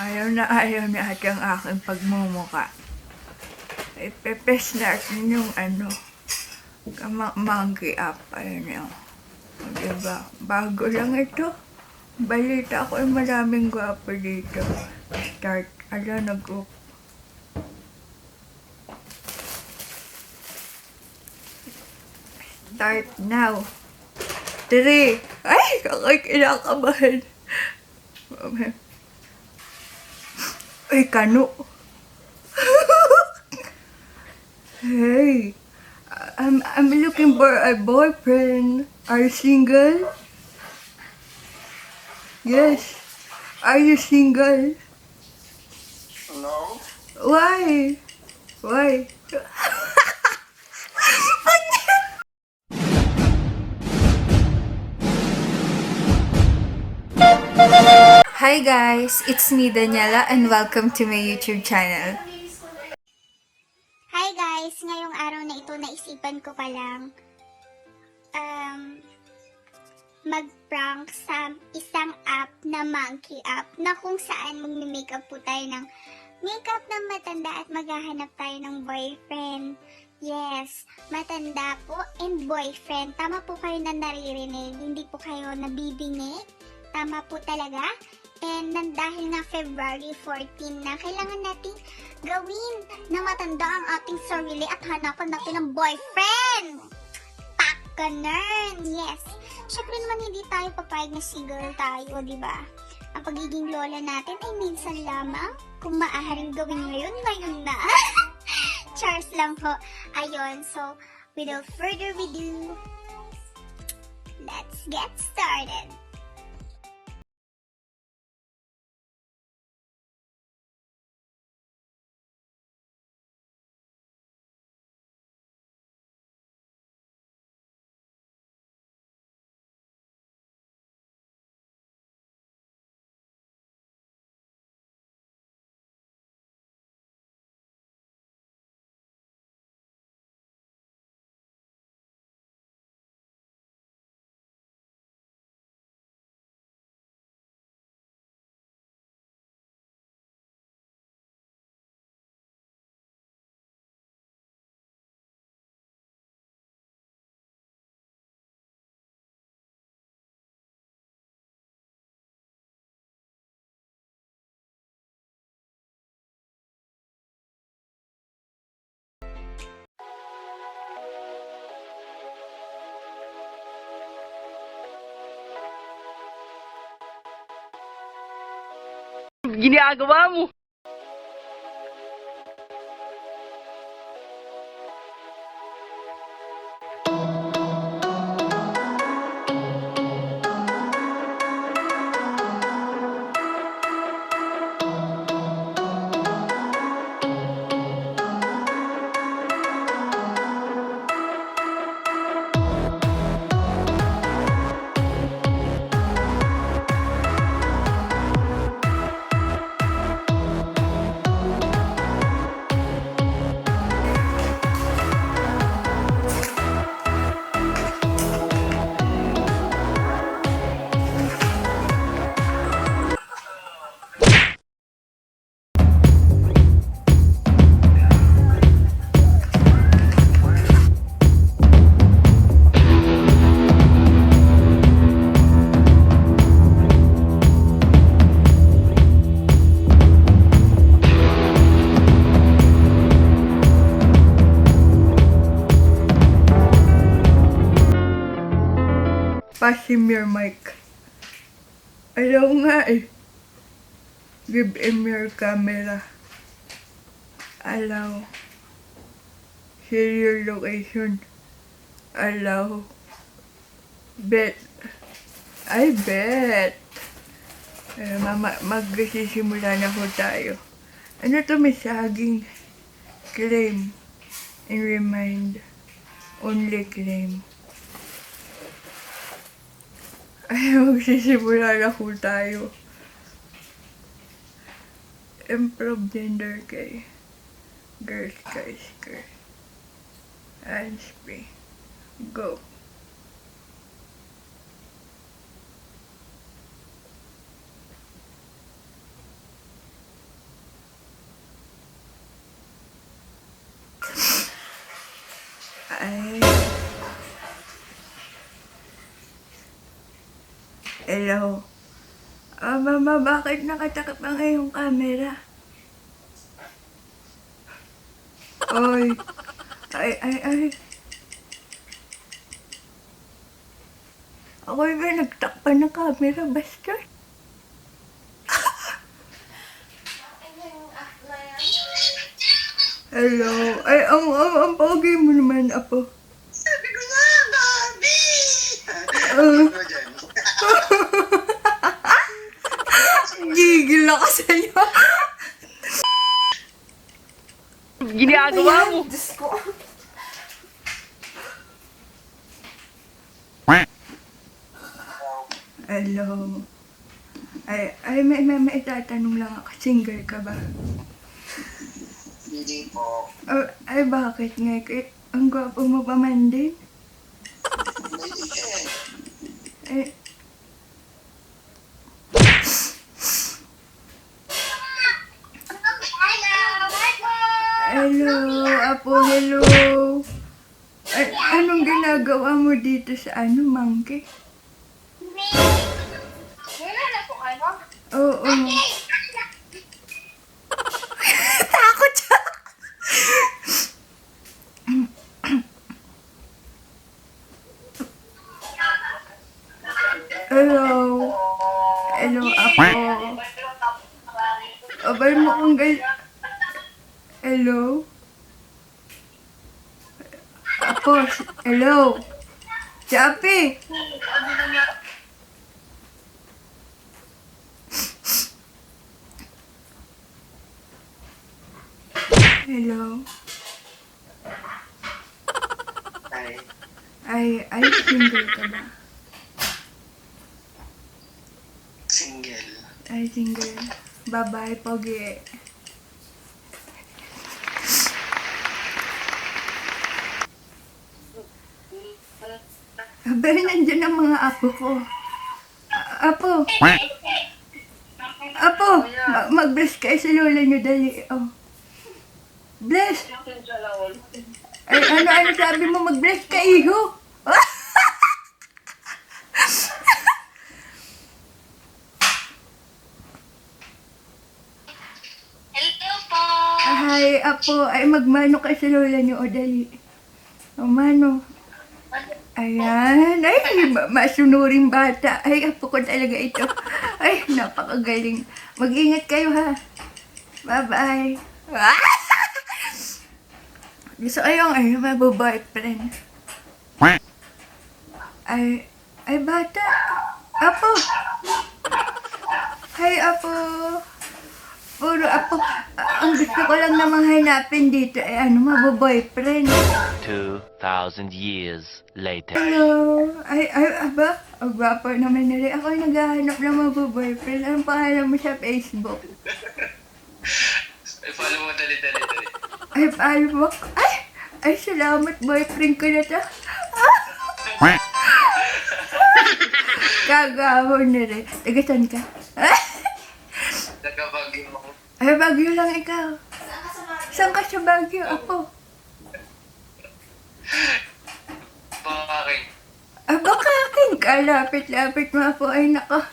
Ayaw na ate ang aking pagmumuka. Ipepes natin yung monkey up. Ayun yun. O, diba? Bago lang ito. Balita ko ay maraming gwapo dito. Start. Nag-up. Start now. 3. Ay! Kinakabahan. Ay, kano. Hey, I'm looking for a boyfriend. Are you single? Yes. Are you single? No. Why? Why? Hi guys, it's me Daniela and welcome to my YouTube channel. Hi guys! Ngayong araw na ito, naisipan ko palang mag-prank sa isang app na Monkey App na kung saan magme-makeup po tayo ng makeup ng matanda at maghahanap tayo ng boyfriend. Yes, matanda po and boyfriend. Tama po kayo na naririnig, hindi po kayo nabibingi. Tama po talaga. And dahil nga February 14 na, kailangan nating gawin na matanda ang ating sarili at hanapan natin ng boyfriend. Pak ganun. Yes. Syempre naman hindi tayo papayag na single tayo, di ba? Ang pagiging lola natin ay minsan lamang. Kung maaaring gawin ngayon, ngayon na. Charles lang po. Ayun, so without further ado, let's get started. Ginagawa mo. Pass him your mic. Ayaw nga eh. Give him your camera. Allow. Share your location. Allow. Bet. I bet. Magsisimula na po tayo. Ano to, may saging? Claim. And remind. Only claim. Ay, magsisimula na po tayo. Improve gender kay girls, guys, girls. And spray. Go. Ay. Hello. Mama, bakit nakatakip ang iyong camera? Oy. Ay. Ako'y ba nagtakpan ng camera, basta? Hello. Ay, ang pogi mo naman, Apo. Sabi ko nga, Bobby! Ah. Ano dyan? Gigil ako sa'yo. Ginagawa mo. Diyos ko. Hello. May itatanong lang ako. Single ka ba? Hindi po. Ay, bakit nga? Ang gwapo mo pa man din. Hindi eh. Ay, hello, Apo, hello. Ay, anong ginagawa mo dito sa monkey? Oo. Takot siya. Hello. Hello, Apo. Abay mo kung hello? Apo, hello. Chapi. Hello. Ay, single ka ba? Single. Ay, single. Bye-bye, pogi. Abay, nandiyan ang mga apo ko. Apo. Apo, mag-bless kayo sa lola nyo, dali. Oh. Bless. Ay, ano sabi mo? Mag-bless ka, iho. Hello po! Ay, Apo, ay magmano kayo sa lola nyo, o dali. O, mano. Ayan. Ay, masunuring bata. Ay, Apo ko talaga ito. Ay, napakagaling. Mag-ingat kayo, ha. Bye-bye. Gusto kayong mabu-boyfriend. Ay, bata. Apo. Hi, Apo. Puro Apo. Ang gusto ko lang namang hanapin dito ay mabu-boyfriend. 2,000 years later. Hello. Ay, aba. Ang gwapo naman na rin. Ako ay naghahanap ng mabu-boyfriend. Anong pangalan mo sa Facebook? Follow mo, dali. Ay, follow mo. Ay, salamat. Boyfriend ko na to. Kagahon na rin. Taga saan ka? Nagkabagin mo. Ay, Baguio lang ikaw. Saan ka sa Baguio, Apo? Bakit? Baka akin ka. Lapit-lapit mo, Apo. Ay, nako.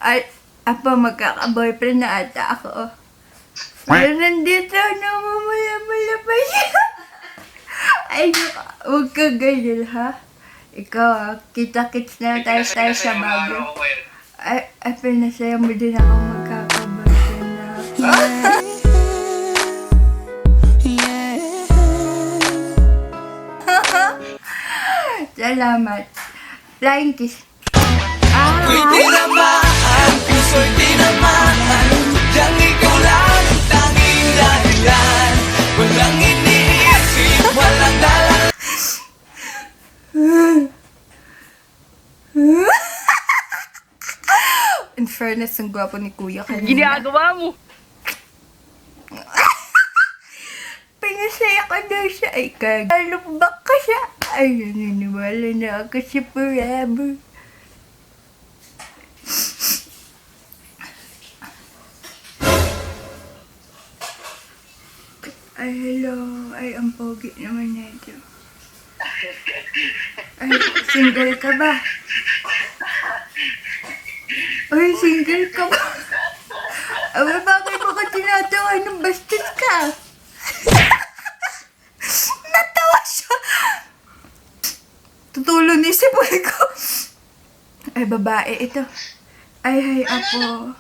Ay, Apo, magkaka-boyfriend na ata ako. Oh. Pero nandito, namumula-mula pa siya. Ay, huwag ka ganyan, ha? Ikaw, kita-kits na tayo sa Baguio. Ay, pinasaya mo din ako magkaka-boyfriend na. Salamat. Flying kiss. Ako'y tinamaan, puso'y tinamaan. Yang ikaw lang ang tanging dahilan. Walang iniisip, walang dalang. In fairness, ang gwapo ni Kuya kanina. Ginagawa mo. Pinasaya ka daw siya. Ay, kagalubak ka siya. Ay, naniniwala na ako siya forever. Ay, hello. Ay, ang pogi naman na ito. Ay, single ka ba? Ay, single ka ba? Aba, bakit mo ka tinatawa ng bastos ka? Natawa siya. Tutulo ni si boy ko. Ay, babae ito. Ay, hay, apo.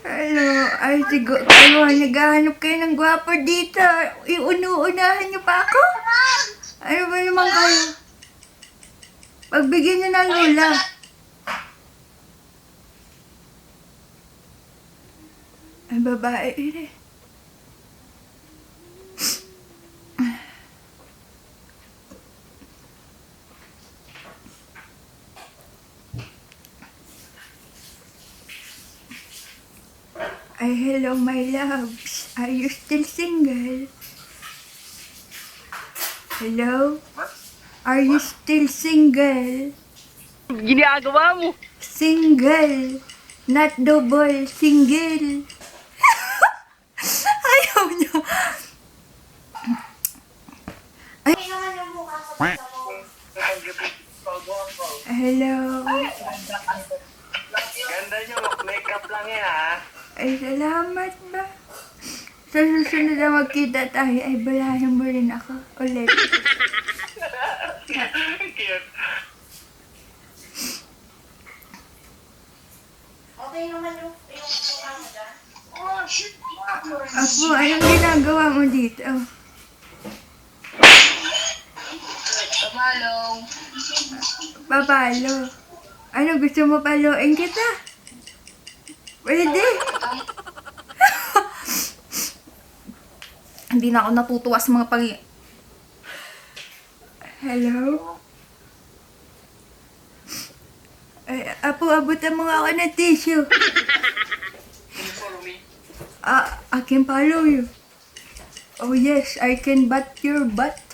Hello. Ay, siguro, kayo, naghahanap kayo ng gwapo dito. Iunu-unahan niyo pa ako? Ano ba naman kayo? Pagbigyan niyo ng lola. Ay, babae rin. Ay, hello, my loves. Are you still single? Hello? Are you still single? Ginagawa mo. Single. Not double. Single. Ayaw niya. Ay. Hello. Ganda nyo, makeup lang yan ha. Ay, salamat ba? Sa susunod na magkita tayo, ay balahin mo rin ako ulit. Cute. Apo, anong ginagawa mo dito? Tamalong. Papalo. Ano, gusto mo paloin kita? Pwede. Hindi na ako natutuwa sa mga Hello? Ay, Apo, abutan mo nga ako ng tissue. Can you follow me? I can follow you. Oh yes, I can bat your butt.